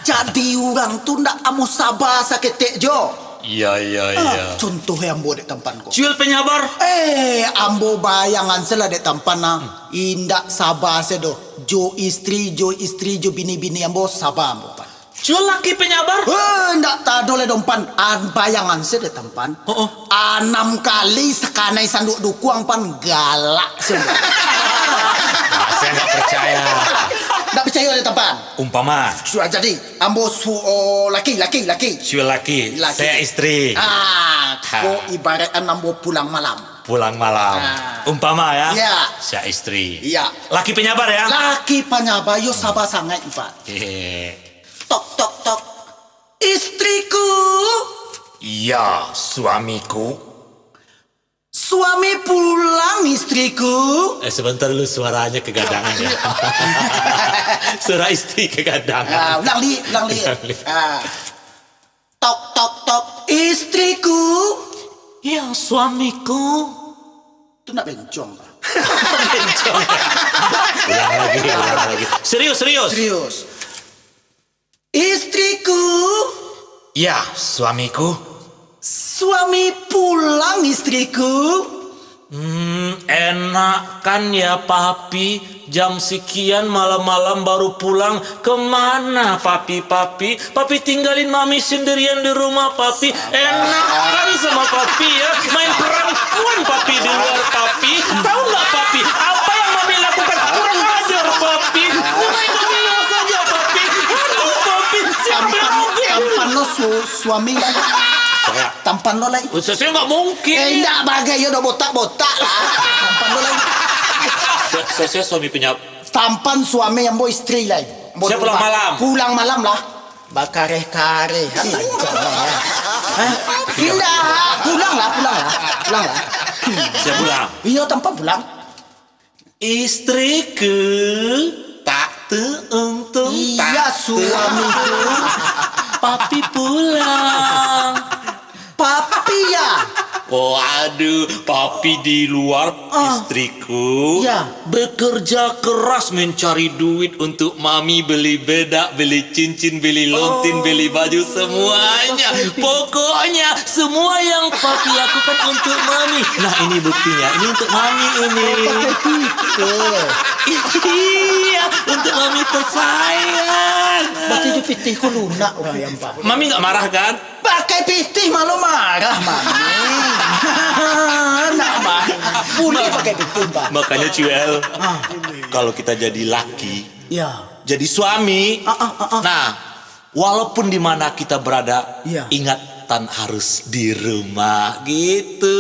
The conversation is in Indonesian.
Jadi orang tu ndak amu sabar sakit jo. Iya. Contoh yang boleh tampan ko. Jual penyabar. Ambo bayangan sela dek tampan na. Indak sabar sedo. Jo istri jo bini ambo sabar ambo pan. Jual laki penyabar. Ndak tado le dompan. Bayangan se dek tampan. 6 kali sekanai sanduk dukuang pan galak semua. Saya nggak percaya. Ndak percaya le tampan. Umpama. Sudah jadi ambo laki. Jual laki. Saya istri. Ko ibaratkan ambo pulang malam. Pulang malam. Umpama ya. Iya. Saya istri. Iya. Laki penyabar ya. Laki penyabar yo sabar sangat Pak. Tok. Istriku. Iya, suamiku. Suami pulang istriku. Sebentar dulu suaranya kegadangan ya. Suara istri kegadangan. Ulang li. Tok. Istriku. Iya, suamiku. Itu nak bencong Pak. Ulang lagi. Serius. Istriku. Ya, suamiku. Suami pulang istriku. Enak kan ya papi. Jam sekian malam-malam baru pulang. Kemana papi? Papi tinggalin mami sendirian di rumah papi. Enak kan sama papi ya. Main perempuan papi di luar papi. Tahu nggak papi? Apa yang mami lakukan? Kurang ajar papi. Main dunia saja papi. Aduh papi. Tampan lo suami kan? Tampan lo lagi. Saya nggak mungkin. Enggak bagai yo udah botak lah. Tampan lo lagi. Saya suami penyap. Tampan suami yang mau istri lagi. Saya pulang malam. Pulang malam lah. Bakare-kare. Indah. Pulang lah. Saya pulang. Iya tampan pulang. Istriku tak teruntung. Iya suamiku. Papi pulang. Papi ya. Waduh, papi di luar, istriku Ya. bekerja keras mencari duit untuk mami beli bedak, beli cincin, beli lontin, beli baju semuanya. Pokoknya semua yang papi lakukan untuk mami. Nah ini buktinya, ini untuk mami ini. Iya, untuk mami tersayang. Berarti itu pitihku lunak orang yang Pak. Mami nggak marah kan? Pakai pitih malu marah mami. Nak mah. Boleh pakai pitih Pak. Makanya Cuel, kalau kita jadi laki, Ya. jadi suami, nah walaupun di mana kita berada, Iya. ingatan harus di rumah gitu.